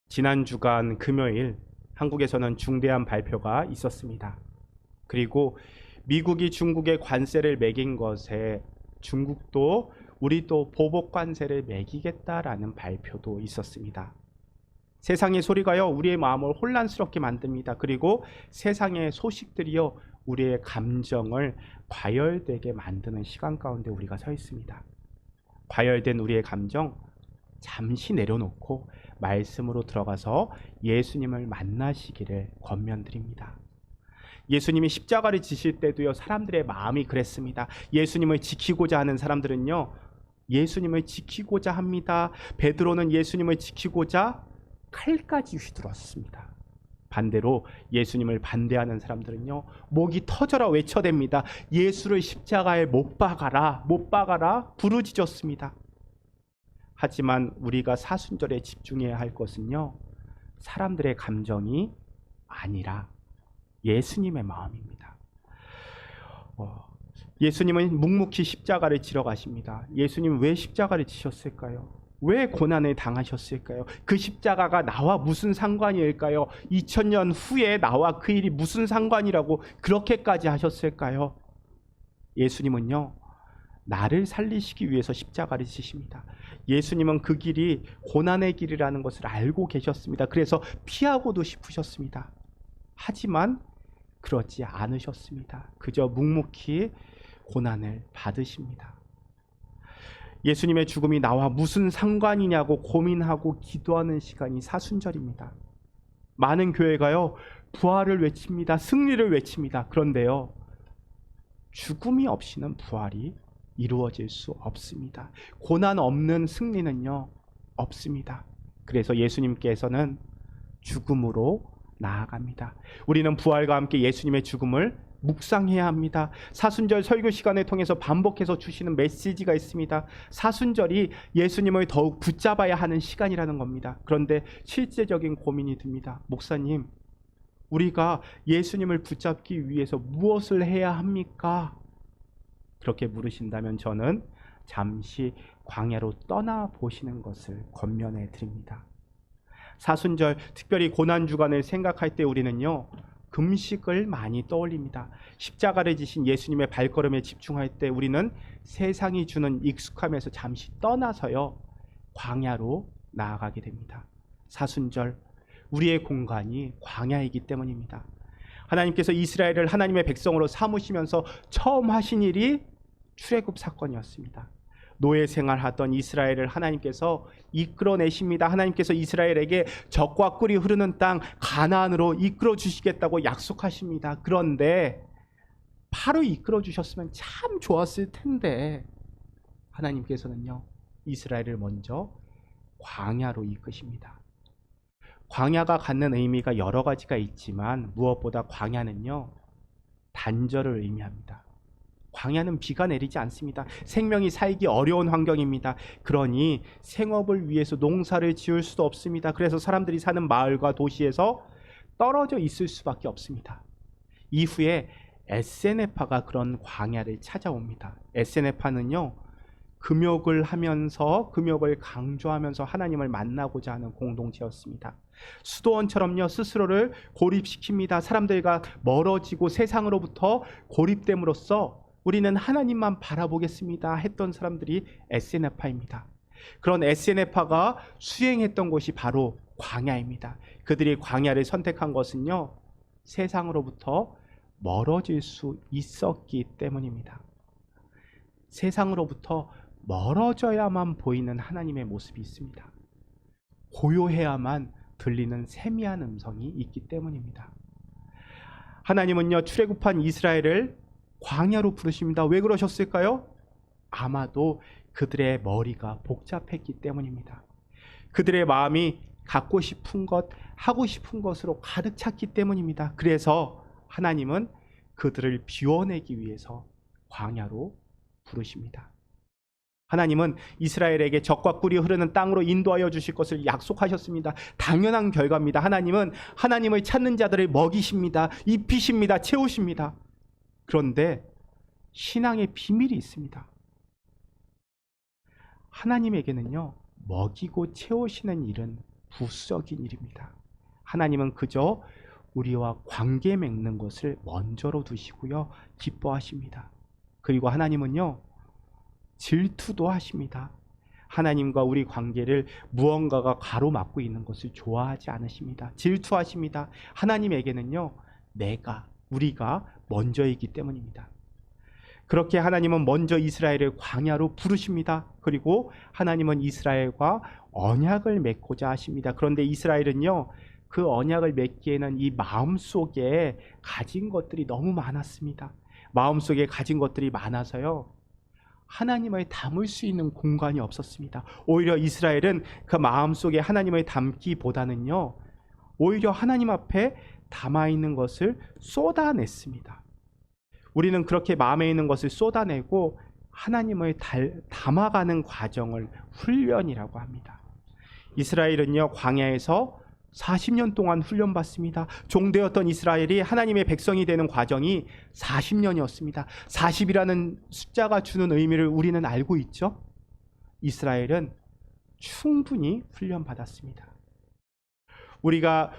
지난 주간 금요일 한국에서는 중대한 발표가 있었습니다. 그리고 미국이 중국에 관세를 매긴 것에 중국도 우리도 보복 관세를 매기겠다라는 발표도 있었습니다. 세상의 소리가요, 우리의 마음을 혼란스럽게 만듭니다. 그리고 세상의 소식들이요, 우리의 감정을 과열되게 만드는 시간 가운데 우리가 서 있습니다. 과열된 우리의 감정 잠시 내려놓고 말씀으로 들어가서 예수님을 만나시기를 권면드립니다. 예수님이 십자가를 지실 때도요, 사람들의 마음이 그랬습니다. 예수님을 지키고자 하는 사람들은요, 예수님을 지키고자 합니다. 베드로는 예수님을 지키고자 칼까지 휘둘렀습니다. 반대로 예수님을 반대하는 사람들은요, 목이 터져라 외쳐댑니다. 예수를 십자가에 못 박아라, 못 박아라 부르짖었습니다. 하지만 우리가 사순절에 집중해야 할 것은요, 사람들의 감정이 아니라 예수님의 마음입니다. 예수님은 묵묵히 십자가를 지러 가십니다. 예수님은 왜 십자가를 지셨을까요? 왜 고난을 당하셨을까요? 그 십자가가 나와 무슨 상관일까요? 2000년 후에 나와 그 일이 무슨 상관이라고 그렇게까지 하셨을까요? 예수님은요, 나를 살리시기 위해서 십자가를 지십니다. 예수님은 그 길이 고난의 길이라는 것을 알고 계셨습니다. 그래서 피하고도 싶으셨습니다. 하지만 그렇지 않으셨습니다. 그저 묵묵히 고난을 받으십니다. 예수님의 죽음이 나와 무슨 상관이냐고 고민하고 기도하는 시간이 사순절입니다. 많은 교회가요, 부활을 외칩니다. 승리를 외칩니다. 그런데요, 죽음이 없이는 부활이 이루어질 수 없습니다. 고난 없는 승리는요, 없습니다. 그래서 예수님께서는 죽음으로 나아갑니다. 우리는 부활과 함께 예수님의 죽음을 묵상해야 합니다. 사순절 설교 시간을 통해서 반복해서 주시는 메시지가 있습니다. 사순절이 예수님을 더욱 붙잡아야 하는 시간이라는 겁니다. 그런데 실제적인 고민이 듭니다. 목사님, 우리가 예수님을 붙잡기 위해서 무엇을 해야 합니까? 그렇게 물으신다면 저는 잠시 광야로 떠나보시는 것을 권면해 드립니다. 사순절, 특별히 고난주간을 생각할 때 우리는요, 금식을 많이 떠올립니다. 십자가를 지신 예수님의 발걸음에 집중할 때 우리는 세상이 주는 익숙함에서 잠시 떠나서요, 광야로 나아가게 됩니다. 사순절, 우리의 공간이 광야이기 때문입니다. 하나님께서 이스라엘을 하나님의 백성으로 삼으시면서 처음 하신 일이 출애굽 사건이었습니다. 노예 생활하던 이스라엘을 하나님께서 이끌어내십니다. 하나님께서 이스라엘에게 젖과 꿀이 흐르는 땅 가나안으로 이끌어 주시겠다고 약속하십니다. 그런데 바로 이끌어 주셨으면 참 좋았을 텐데 하나님께서는요, 이스라엘을 먼저 광야로 이끄십니다. 광야가 갖는 의미가 여러 가지가 있지만 무엇보다 광야는요, 단절을 의미합니다. 광야는 비가 내리지 않습니다. 생명이 살기 어려운 환경입니다. 그러니 생업을 위해서 농사를 지을 수도 없습니다. 그래서 사람들이 사는 마을과 도시에서 떨어져 있을 수밖에 없습니다. 이후에 에세네파가 그런 광야를 찾아옵니다. 에세네파는요, 금욕을 하면서, 금욕을 강조하면서 하나님을 만나고자 하는 공동체였습니다. 수도원처럼요, 스스로를 고립시킵니다. 사람들과 멀어지고 세상으로부터 고립됨으로써 우리는 하나님만 바라보겠습니다 했던 사람들이 에세네파입니다. 그런 에세네파가 수행했던 곳이 바로 광야입니다. 그들이 광야를 선택한 것은요, 세상으로부터 멀어질 수 있었기 때문입니다. 세상으로부터 멀어져야만 보이는 하나님의 모습이 있습니다. 고요해야만 들리는 세미한 음성이 있기 때문입니다. 하나님은요, 출애굽한 이스라엘을 광야로 부르십니다. 왜 그러셨을까요? 아마도 그들의 머리가 복잡했기 때문입니다. 그들의 마음이 갖고 싶은 것, 하고 싶은 것으로 가득 찼기 때문입니다. 그래서 하나님은 그들을 비워내기 위해서 광야로 부르십니다. 하나님은 이스라엘에게 젖과 꿀이 흐르는 땅으로 인도하여 주실 것을 약속하셨습니다. 당연한 결과입니다. 하나님은 하나님을 찾는 자들을 먹이십니다. 입히십니다. 채우십니다. 그런데 신앙의 비밀이 있습니다. 하나님에게는요, 먹이고 채우시는 일은 부수적인 일입니다. 하나님은 그저 우리와 관계 맺는 것을 먼저로 두시고요, 기뻐하십니다. 그리고 하나님은요, 질투도 하십니다. 하나님과 우리 관계를 무언가가 가로막고 있는 것을 좋아하지 않으십니다. 질투하십니다. 하나님에게는요, 우리가 먼저이기 때문입니다. 그렇게 하나님은 먼저 이스라엘을 광야로 부르십니다. 그리고 하나님은 이스라엘과 언약을 맺고자 하십니다. 그런데 이스라엘은요, 그 언약을 맺기에는 이 마음속에 가진 것들이 너무 많았습니다. 마음속에 가진 것들이 많아서요, 하나님을 담을 수 있는 공간이 없었습니다. 오히려 이스라엘은 그 마음속에 하나님을 담기보다는요, 오히려 하나님 앞에 담아있는 것을 쏟아냈습니다. 우리는 그렇게 마음에 있는 것을 쏟아내고 하나님을 담아가는 과정을 훈련이라고 합니다. 이스라엘은요, 광야에서 40년 동안 훈련받습니다. 종되었던 이스라엘이 하나님의 백성이 되는 과정이 40년이었습니다. 40이라는 숫자가 주는 의미를 우리는 알고 있죠. 이스라엘은 충분히 훈련받았습니다.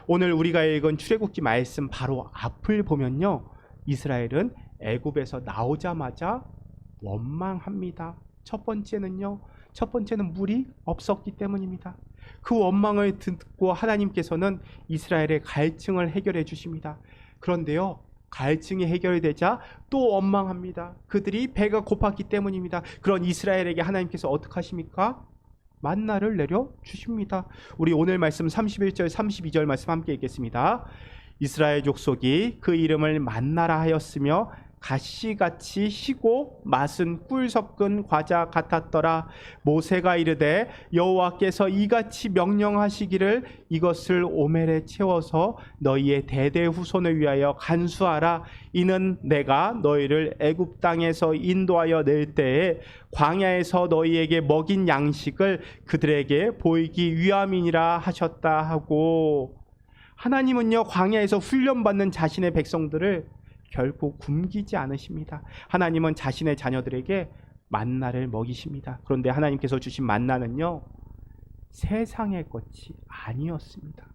오늘 우리가 읽은 출애굽기 말씀 바로 앞을 보면요, 이스라엘은 애굽에서 나오자마자 원망합니다. 첫 번째는 물이 없었기 때문입니다. 그 원망을 듣고 하나님께서는 이스라엘의 갈증을 해결해 주십니다. 그런데요, 갈증이 해결되자 또 원망합니다. 그들이 배가 고팠기 때문입니다. 그런 이스라엘에게 하나님께서 어떻게 하십니까? 만나를 내려 주십니다. 우리 오늘 말씀 31절 32절 말씀 함께 읽겠습니다. 이스라엘 족속이 그 이름을 만나라 하였으며 가시같이 희고 맛은 꿀 섞은 과자 같았더라. 모세가 이르되 여호와께서 이같이 명령하시기를 이것을 오멜에 채워서 너희의 대대 후손을 위하여 간수하라. 이는 내가 너희를 애굽 땅에서 인도하여 낼 때에 광야에서 너희에게 먹인 양식을 그들에게 보이기 위함이니라 하셨다 하고, 하나님은요, 광야에서 훈련받는 자신의 백성들을 결코 굶기지 않으십니다. 하나님은 자신의 자녀들에게 만나를 먹이십니다. 그런데 하나님께서 주신 만나는요, 세상의 것이 아니었습니다.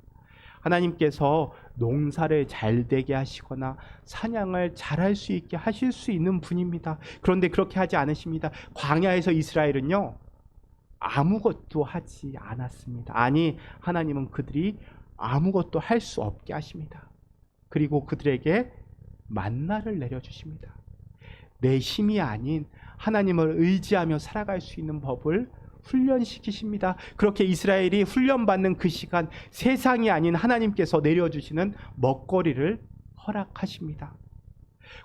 하나님께서 농사를 잘 되게 하시거나 사냥을 잘할 수 있게 하실 수 있는 분입니다. 그런데 그렇게 하지 않으십니다. 광야에서 이스라엘은요, 아무것도 하지 않았습니다. 아니, 하나님은 그들이 아무것도 할 수 없게 하십니다. 그리고 그들에게 만나를 내려주십니다. 내 힘이 아닌 하나님을 의지하며 살아갈 수 있는 법을 훈련시키십니다. 그렇게 이스라엘이 훈련받는 그 시간, 세상이 아닌 하나님께서 내려주시는 먹거리를 허락하십니다.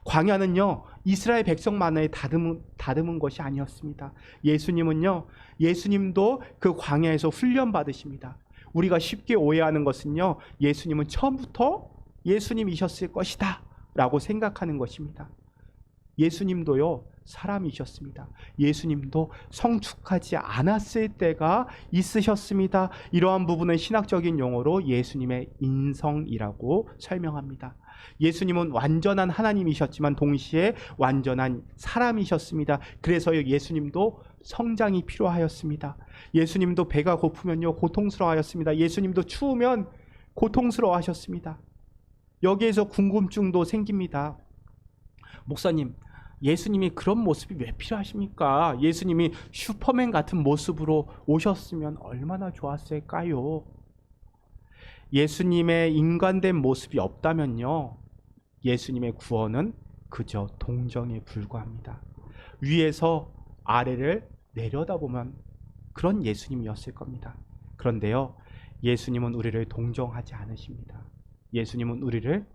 광야는요, 이스라엘 백성만을 다듬은 것이 아니었습니다. 예수님도 그 광야에서 훈련받으십니다. 우리가 쉽게 오해하는 것은요, 예수님은 처음부터 예수님이셨을 것이다 라고 생각하는 것입니다. 예수님도요, 사람이셨습니다. 예수님도 성축하지 않았을 때가 있으셨습니다. 이러한 부분은 신학적인 용어로 예수님의 인성이라고 설명합니다. 예수님은 완전한 하나님이셨지만 동시에 완전한 사람이셨습니다. 그래서 예수님도 성장이 필요하였습니다. 예수님도 배가 고프면요, 고통스러워하였습니다. 예수님도 추우면 고통스러워하셨습니다. 여기에서 궁금증도 생깁니다. 목사님, 예수님이 그런 모습이 왜 필요하십니까? 예수님이 슈퍼맨 같은 모습으로 오셨으면 얼마나 좋았을까요? 예수님의 인간된 모습이 없다면요, 예수님의 구원은 그저 동정에 불과합니다. 위에서 아래를 내려다보면 그런 예수님이었을 겁니다. 그런데요, 예수님은 우리를 동정하지 않으십니다. 예수님은 우리를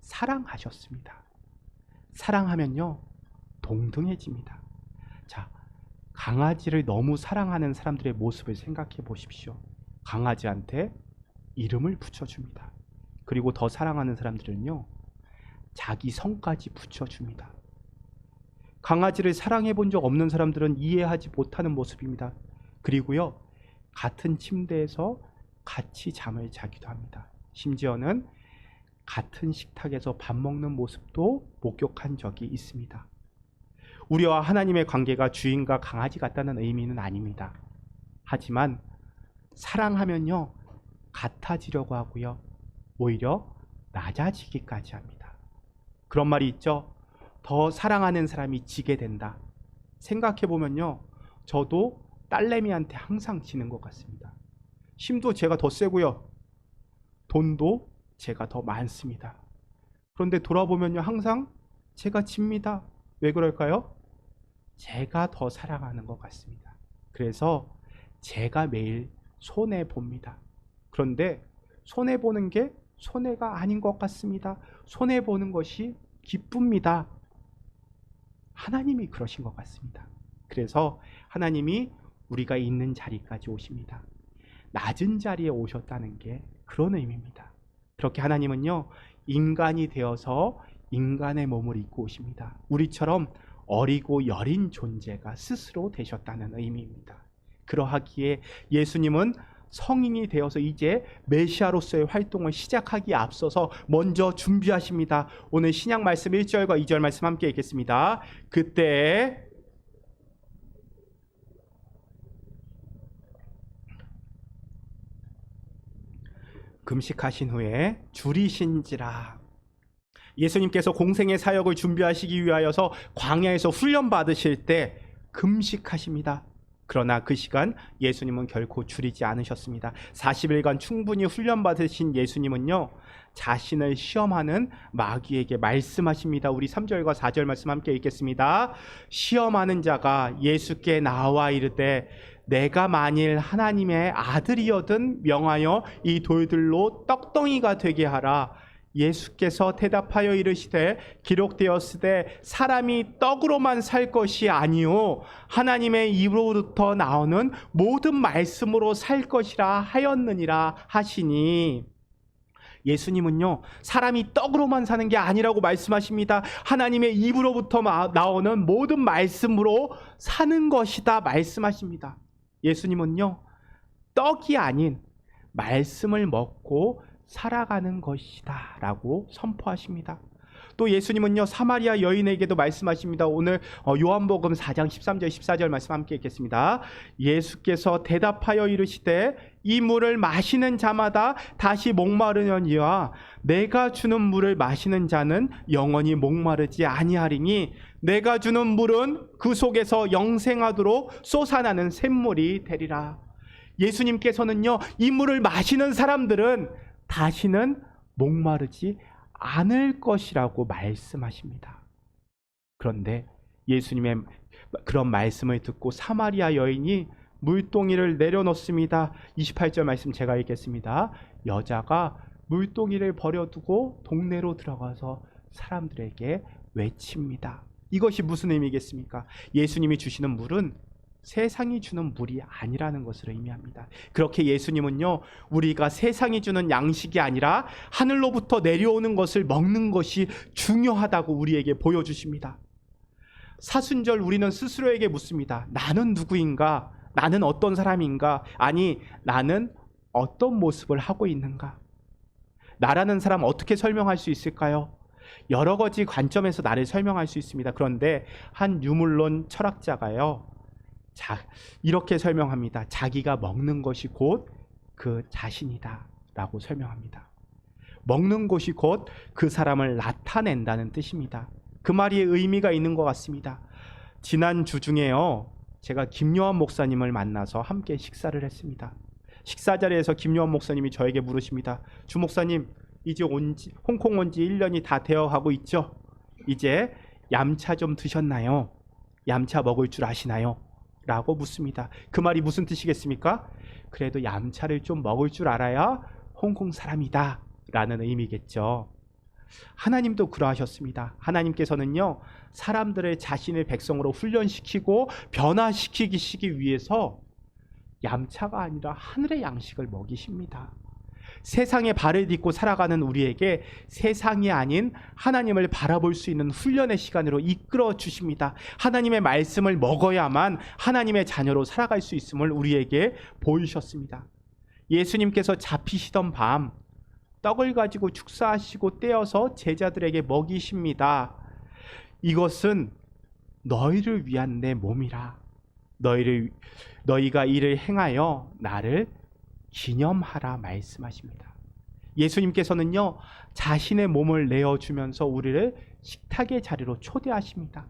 사랑하셨습니다. 사랑하면요, 동등해집니다. 자, 강아지를 너무 사랑하는 사람들의 모습을 생각해 보십시오. 강아지한테 이름을 붙여줍니다. 그리고 더 사랑하는 사람들은요, 자기 성까지 붙여줍니다. 강아지를 사랑해 본 적 없는 사람들은 이해하지 못하는 모습입니다. 그리고요, 같은 침대에서 같이 잠을 자기도 합니다. 심지어는 같은 식탁에서 밥 먹는 모습도 목격한 적이 있습니다. 우리와 하나님의 관계가 주인과 강아지 같다는 의미는 아닙니다. 하지만 사랑하면요, 같아지려고 하고요. 오히려 낮아지기까지 합니다. 그런 말이 있죠. 더 사랑하는 사람이 지게 된다. 생각해보면요. 저도 딸내미한테 항상 지는 것 같습니다. 힘도 제가 더 세고요. 돈도 제가 더 많습니다. 그런데 돌아보면요. 항상 제가 집니다. 왜 그럴까요? 제가 더 사랑하는 것 같습니다. 그래서 제가 매일 손해봅니다. 그런데 손해보는 게 손해가 아닌 것 같습니다. 손해보는 것이 기쁩니다. 하나님이 그러신 것 같습니다. 그래서 하나님이 우리가 있는 자리까지 오십니다. 낮은 자리에 오셨다는 게 그런 의미입니다. 그렇게 하나님은요, 인간이 되어서 인간의 몸을 입고 오십니다. 우리처럼 어리고 여린 존재가 스스로 되셨다는 의미입니다. 그러하기에 예수님은 성인이 되어서 이제 메시아로서의 활동을 시작하기에 앞서서 먼저 준비하십니다. 오늘 신약 말씀 1절과 2절 말씀 함께 읽겠습니다. 그때 금식하신 후에 줄이신지라. 예수님께서 공생의 사역을 준비하시기 위하여서 광야에서 훈련 받으실 때 금식하십니다. 그러나 그 시간 예수님은 결코 줄이지 않으셨습니다. 40일간 충분히 훈련 받으신 예수님은요, 자신을 시험하는 마귀에게 말씀하십니다. 우리 3절과 4절 말씀 함께 읽겠습니다. 시험하는 자가 예수께 나와 이르되 내가 만일 하나님의 아들이거든 명하여 이 돌들로 떡덩이가 되게 하라. 예수께서 대답하여 이르시되 기록되었으되 사람이 떡으로만 살 것이 아니요 하나님의 입으로부터 나오는 모든 말씀으로 살 것이라 하였느니라 하시니, 예수님은요, 사람이 떡으로만 사는 게 아니라고 말씀하십니다. 하나님의 입으로부터 나오는 모든 말씀으로 사는 것이다 말씀하십니다. 예수님은요, 떡이 아닌 말씀을 먹고 살아가는 것이다 라고 선포하십니다. 또 예수님은요, 사마리아 여인에게도 말씀하십니다. 오늘 요한복음 4장 13절 14절 말씀 함께 읽겠습니다. 예수께서 대답하여 이르시되 이 물을 마시는 자마다 다시 목마르려니와 내가 주는 물을 마시는 자는 영원히 목마르지 아니하리니 내가 주는 물은 그 속에서 영생하도록 솟아나는 샘물이 되리라. 예수님께서는요, 이 물을 마시는 사람들은 다시는 목마르지 않을 것이라고 말씀하십니다. 그런데 예수님의 그런 말씀을 듣고 사마리아 여인이 물동이를 내려놓습니다. 28절 말씀 제가 읽겠습니다. 여자가 물동이를 버려두고 동네로 들어가서 사람들에게 외칩니다. 이것이 무슨 의미겠습니까? 예수님이 주시는 물은 세상이 주는 물이 아니라는 것을 의미합니다. 그렇게 예수님은요, 우리가 세상이 주는 양식이 아니라 하늘로부터 내려오는 것을 먹는 것이 중요하다고 우리에게 보여주십니다. 사순절 우리는 스스로에게 묻습니다. 나는 누구인가? 나는 어떤 사람인가? 아니, 나는 어떤 모습을 하고 있는가? 나라는 사람 어떻게 설명할 수 있을까요? 여러 가지 관점에서 나를 설명할 수 있습니다. 그런데 한 유물론 철학자가요, 이렇게 설명합니다. 자기가 먹는 것이 곧 그 자신이다 라고 설명합니다. 먹는 것이 곧 그 사람을 나타낸다는 뜻입니다. 그 말이 의미가 있는 것 같습니다. 지난 주 중에요, 제가 김요한 목사님을 만나서 함께 식사를 했습니다. 식사 자리에서 김요한 목사님이 저에게 물으십니다. 주 목사님, 이제 홍콩 온 지 1년이 다 되어 가고 있죠? 이제 얌차 좀 드셨나요? 얌차 먹을 줄 아시나요? 라고 묻습니다. 그 말이 무슨 뜻이겠습니까? 그래도 얌차를 좀 먹을 줄 알아야 홍콩 사람이다 라는 의미겠죠. 하나님도 그러하셨습니다. 하나님께서는요, 사람들을 자신의 백성으로 훈련시키고 변화시키기 위해서 얌차가 아니라 하늘의 양식을 먹이십니다. 세상에 발을 딛고 살아가는 우리에게 세상이 아닌 하나님을 바라볼 수 있는 훈련의 시간으로 이끌어 주십니다. 하나님의 말씀을 먹어야만 하나님의 자녀로 살아갈 수 있음을 우리에게 보이셨습니다. 예수님께서 잡히시던 밤 떡을 가지고 축사하시고 떼어서 제자들에게 먹이십니다. 이것은 너희를 위한 내 몸이라. 너희가 이를 행하여 나를 기념하라 말씀하십니다. 예수님께서는요, 자신의 몸을 내어주면서 우리를 식탁의 자리로 초대하십니다.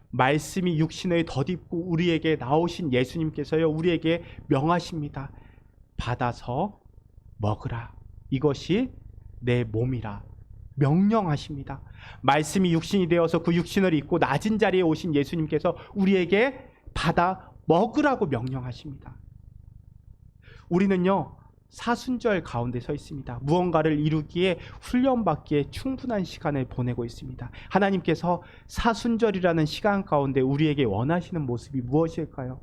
말씀이 육신을 덧입고 우리에게 나오신 예수님께서요, 우리에게 명하십니다. 받아서 먹으라. 이것이 내 몸이라 명령하십니다. 말씀이 육신이 되어서 그 육신을 입고 낮은 자리에 오신 예수님께서 우리에게 받아 먹으라고 명령하십니다. 우리는요, 사순절 가운데 서 있습니다. 무언가를 이루기에 훈련받기에 충분한 시간을 보내고 있습니다. 하나님께서 사순절이라는 시간 가운데 우리에게 원하시는 모습이 무엇일까요?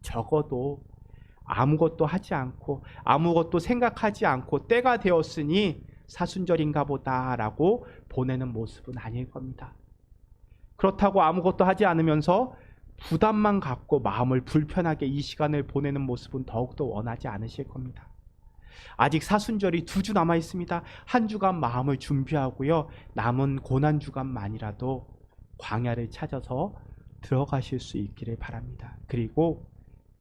적어도 아무것도 하지 않고 아무것도 생각하지 않고 때가 되었으니 사순절인가 보다라고 보내는 모습은 아닐 겁니다. 그렇다고 아무것도 하지 않으면서 부담만 갖고 마음을 불편하게 이 시간을 보내는 모습은 더욱더 원하지 않으실 겁니다. 아직 사순절이 2주 남아 있습니다. 한 주간 마음을 준비하고요, 남은 고난 주간만이라도 광야를 찾아서 들어가실 수 있기를 바랍니다. 그리고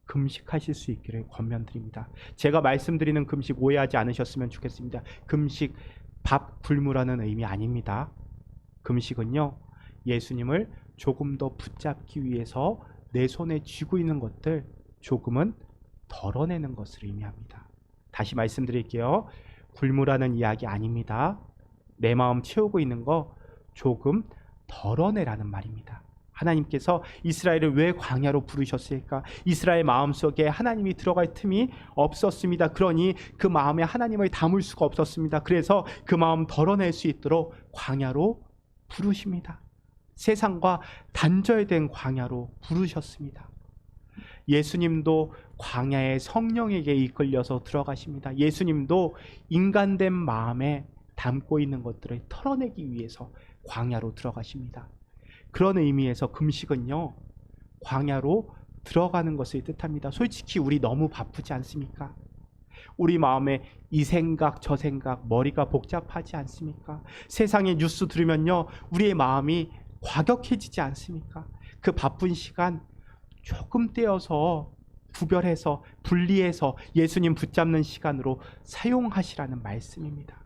금식하실 수 있기를 권면드립니다. 제가 말씀드리는 금식 오해하지 않으셨으면 좋겠습니다. 금식 밥 굶으라는 의미 아닙니다. 금식은요, 예수님을 조금 더 붙잡기 위해서 내 손에 쥐고 있는 것들 조금은 덜어내는 것을 의미합니다. 다시 말씀드릴게요. 굶으라는 이야기 아닙니다. 내 마음 채우고 있는 거 조금 덜어내라는 말입니다. 하나님께서 이스라엘을 왜 광야로 부르셨을까? 이스라엘 마음속에 하나님이 들어갈 틈이 없었습니다. 그러니 그 마음에 하나님을 담을 수가 없었습니다. 그래서 그 마음 덜어낼 수 있도록 광야로 부르십니다. 세상과 단절된 광야로 부르셨습니다. 예수님도 광야의 성령에게 이끌려서 들어가십니다. 예수님도 인간된 마음에 담고 있는 것들을 털어내기 위해서 광야로 들어가십니다. 그런 의미에서 금식은요, 광야로 들어가는 것을 뜻합니다. 솔직히 우리 너무 바쁘지 않습니까? 우리 마음에 이 생각 저 생각 머리가 복잡하지 않습니까? 세상의 뉴스 들으면요, 우리의 마음이 과격해지지 않습니까? 그 바쁜 시간 조금 떼어서 구별해서 분리해서 예수님 붙잡는 시간으로 사용하시라는 말씀입니다.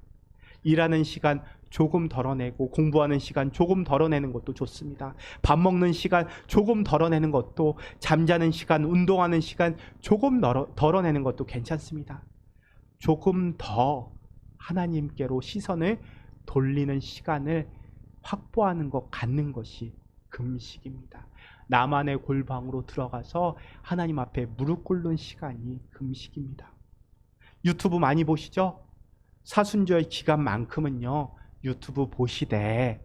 일하는 시간 조금 덜어내고 공부하는 시간 조금 덜어내는 것도 좋습니다. 밥 먹는 시간 조금 덜어내는 것도, 잠자는 시간, 운동하는 시간 조금 덜어내는 것도 괜찮습니다. 조금 더 하나님께로 시선을 돌리는 시간을 확보하는 것, 갖는 것이 금식입니다. 나만의 골방으로 들어가서 하나님 앞에 무릎 꿇는 시간이 금식입니다. 유튜브 많이 보시죠? 사순절 기간만큼은요, 유튜브 보시되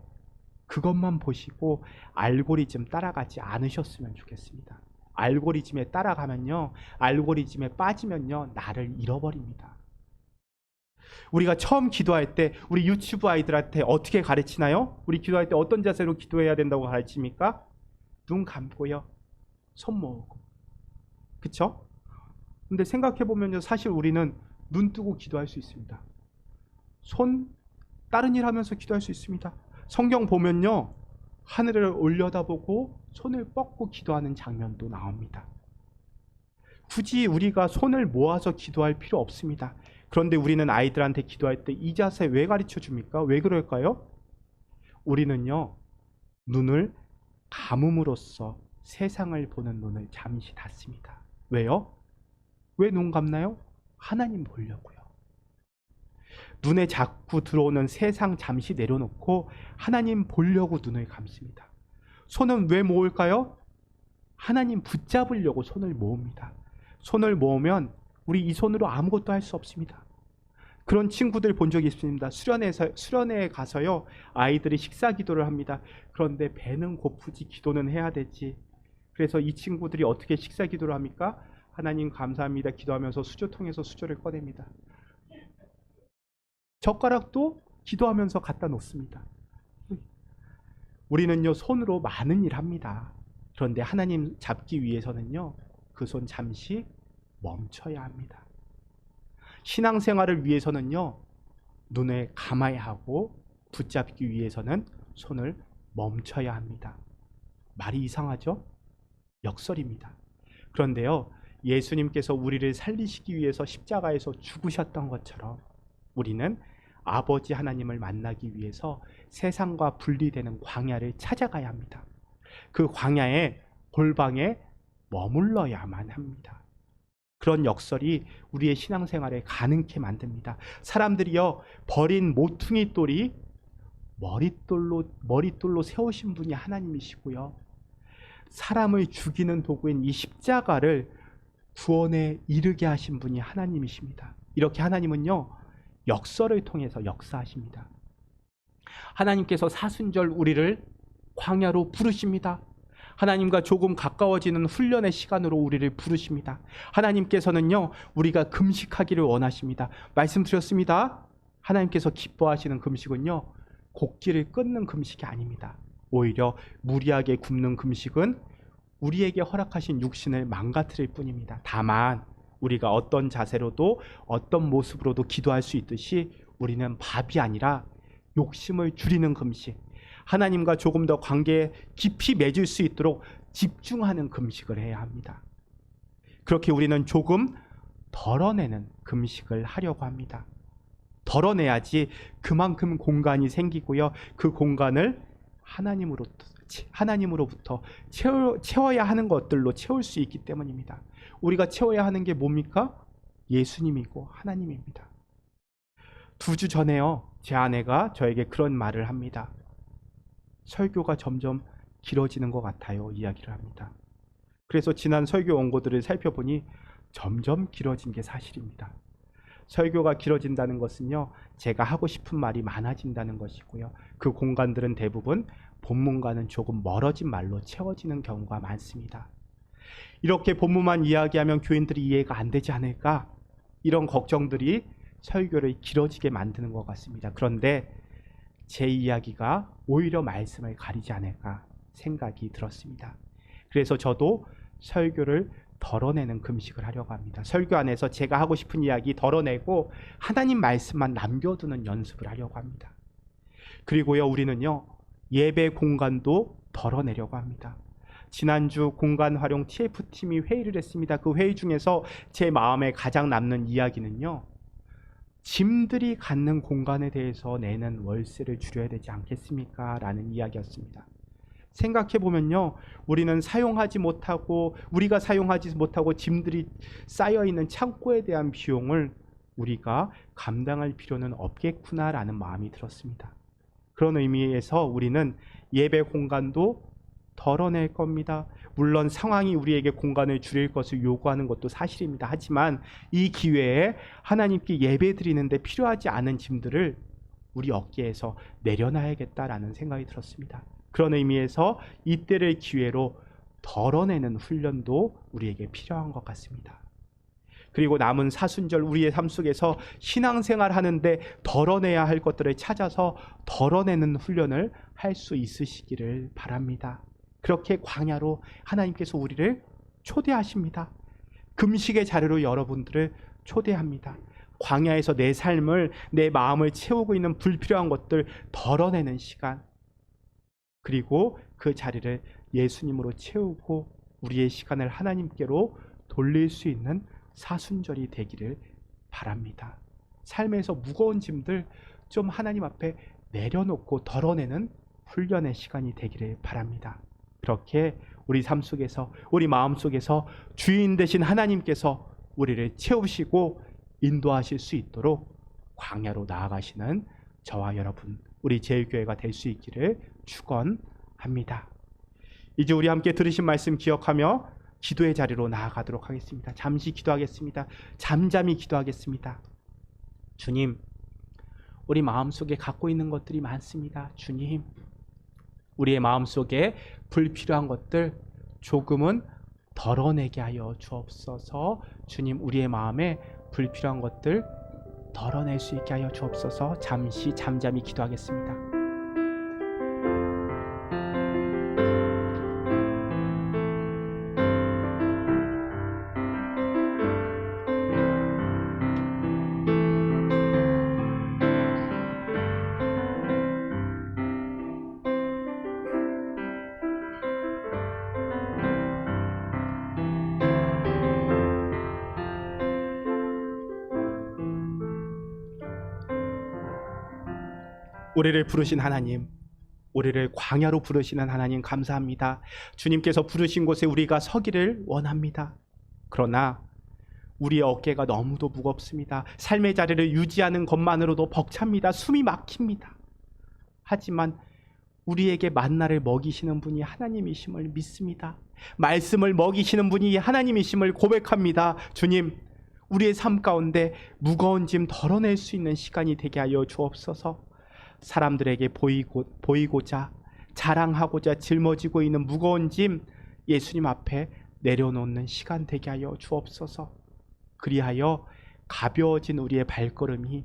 그것만 보시고 알고리즘 따라가지 않으셨으면 좋겠습니다. 알고리즘에 따라가면요, 알고리즘에 빠지면요, 나를 잃어버립니다. 우리가 처음 기도할 때 우리 유튜브 아이들한테 어떻게 가르치나요? 우리 기도할 때 어떤 자세로 기도해야 된다고 가르칩니까? 눈 감고요, 손 모으고. 그쵸? 근데 생각해보면요, 사실 우리는 눈 뜨고 기도할 수 있습니다. 다른 일 하면서 기도할 수 있습니다. 성경 보면요, 하늘을 올려다보고 손을 뻗고 기도하는 장면도 나옵니다. 굳이 우리가 손을 모아서 기도할 필요 없습니다. 그런데 우리는 아이들한테 기도할 때 이 자세 왜 가르쳐 줍니까? 왜 그럴까요? 우리는요, 눈을 감음으로써 세상을 보는 눈을 잠시 닫습니다. 왜요? 왜 눈 감나요? 하나님 보려고요. 눈에 자꾸 들어오는 세상 잠시 내려놓고 하나님 보려고 눈을 감습니다. 손은 왜 모을까요? 하나님 붙잡으려고 손을 모읍니다. 손을 모으면 우리 이 손으로 아무것도 할 수 없습니다. 그런 친구들 본 적이 있습니다. 수련회에 가서요, 아이들이 식사 기도를 합니다. 그런데 배는 고프지 기도는 해야 되지. 그래서 이 친구들이 어떻게 식사 기도를 합니까? 하나님 감사합니다 기도하면서 수저통에서 수저를 꺼냅니다. 젓가락도 기도하면서 갖다 놓습니다. 우리는요, 손으로 많은 일 합니다. 그런데 하나님 잡기 위해서는요, 그 손 잠시 멈춰야 합니다. 신앙생활을 위해서는요, 눈을 감아야 하고 붙잡기 위해서는 손을 멈춰야 합니다. 말이 이상하죠? 역설입니다. 그런데요, 예수님께서 우리를 살리시기 위해서 십자가에서 죽으셨던 것처럼 우리는 아버지 하나님을 만나기 위해서 세상과 분리되는 광야를 찾아가야 합니다. 그 광야의 골방에 머물러야만 합니다. 그런 역설이 우리의 신앙생활에 가능케 만듭니다. 사람들이요, 버린 모퉁이 돌이 머릿돌로 세우신 분이 하나님이시고요, 사람을 죽이는 도구인 이 십자가를 구원에 이르게 하신 분이 하나님이십니다. 이렇게 하나님은요, 역설을 통해서 역사하십니다. 하나님께서 사순절 우리를 광야로 부르십니다. 하나님과 조금 가까워지는 훈련의 시간으로 우리를 부르십니다. 하나님께서는요, 우리가 금식하기를 원하십니다. 말씀드렸습니다. 하나님께서 기뻐하시는 금식은요, 곡기를 끊는 금식이 아닙니다. 오히려 무리하게 굶는 금식은 우리에게 허락하신 육신을 망가뜨릴 뿐입니다. 다만 우리가 어떤 자세로도 어떤 모습으로도 기도할 수 있듯이 우리는 밥이 아니라 욕심을 줄이는 금식, 하나님과 조금 더 관계에 깊이 맺을 수 있도록 집중하는 금식을 해야 합니다. 그렇게 우리는 조금 덜어내는 금식을 하려고 합니다. 덜어내야지 그만큼 공간이 생기고요, 그 공간을 하나님으로부터 채워야 하는 것들로 채울 수 있기 때문입니다. 우리가 채워야 하는 게 뭡니까? 예수님이고 하나님입니다. 2주 전에요, 제 아내가 저에게 그런 말을 합니다. 설교가 점점 길어지는 것 같아요, 이야기를 합니다. 그래서 지난 설교 원고들을 살펴보니 점점 길어진 게 사실입니다. 설교가 길어진다는 것은요, 제가 하고 싶은 말이 많아진다는 것이고요, 그 공간들은 대부분 본문과는 조금 멀어진 말로 채워지는 경우가 많습니다. 이렇게 본문만 이야기하면 교인들이 이해가 안 되지 않을까, 이런 걱정들이 설교를 길어지게 만드는 것 같습니다. 그런데 제 이야기가 오히려 말씀을 가리지 않을까 생각이 들었습니다. 그래서 저도 설교를 덜어내는 금식을 하려고 합니다. 설교 안에서 제가 하고 싶은 이야기 덜어내고 하나님 말씀만 남겨두는 연습을 하려고 합니다. 그리고요, 우리는요, 예배 공간도 덜어내려고 합니다. 지난주 공간 활용 TF팀이 회의를 했습니다. 그 회의 중에서 제 마음에 가장 남는 이야기는요, 짐들이 갖는 공간에 대해서 내는 월세를 줄여야 되지 않겠습니까? 라는 이야기였습니다. 생각해보면요, 우리가 사용하지 못하고 짐들이 쌓여있는 창고에 대한 비용을 우리가 감당할 필요는 없겠구나라는 마음이 들었습니다. 그런 의미에서 우리는 예배 공간도 덜어낼 겁니다. 물론 상황이 우리에게 공간을 줄일 것을 요구하는 것도 사실입니다. 하지만 이 기회에 하나님께 예배드리는데 필요하지 않은 짐들을 우리 어깨에서 내려놔야겠다라는 생각이 들었습니다. 그런 의미에서 이때를 기회로 덜어내는 훈련도 우리에게 필요한 것 같습니다. 그리고 남은 사순절 우리의 삶 속에서 신앙생활 하는데 덜어내야 할 것들을 찾아서 덜어내는 훈련을 할 수 있으시기를 바랍니다. 그렇게 광야로 하나님께서 우리를 초대하십니다. 금식의 자리로 여러분들을 초대합니다. 광야에서 내 삶을, 내 마음을 채우고 있는 불필요한 것들 덜어내는 시간, 그리고 그 자리를 예수님으로 채우고 우리의 시간을 하나님께로 돌릴 수 있는 사순절이 되기를 바랍니다. 삶에서 무거운 짐들 좀 하나님 앞에 내려놓고 덜어내는 훈련의 시간이 되기를 바랍니다. 그렇게 우리 삶 속에서, 우리 마음 속에서 주인 되신 하나님께서 우리를 채우시고 인도하실 수 있도록 광야로 나아가시는 저와 여러분, 우리 제일교회가 될 수 있기를 축원합니다. 이제 우리 함께 들으신 말씀 기억하며 기도의 자리로 나아가도록 하겠습니다. 잠시 기도하겠습니다. 잠잠히 기도하겠습니다. 주님, 우리 마음속에 갖고 있는 것들이 많습니다. 주님, 우리의 마음속에 불필요한 것들 조금은 덜어내게 하여 주옵소서. 주님, 우리의 마음에 불필요한 것들 덜어낼 수 있게 하여 주옵소서. 잠시 잠잠히 기도하겠습니다. 우리를 부르신 하나님, 우리를 광야로 부르시는 하나님 감사합니다. 주님께서 부르신 곳에 우리가 서기를 원합니다. 그러나 우리의 어깨가 너무도 무겁습니다. 삶의 자리를 유지하는 것만으로도 벅찹니다. 숨이 막힙니다. 하지만 우리에게 만나를 먹이시는 분이 하나님이심을 믿습니다. 말씀을 먹이시는 분이 하나님이심을 고백합니다. 주님, 우리의 삶 가운데 무거운 짐 덜어낼 수 있는 시간이 되게 하여 주옵소서. 사람들에게 보이고자 자랑하고자 짊어지고 있는 무거운 짐 예수님 앞에 내려놓는 시간 되게 하여 주옵소서. 그리하여 가벼워진 우리의 발걸음이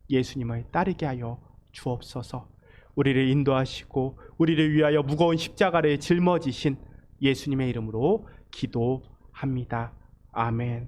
예수님을 따르게 하여 주옵소서. 우리를 인도하시고 우리를 위하여 무거운 십자가를 짊어지신 예수님의 이름으로 기도합니다. 아멘.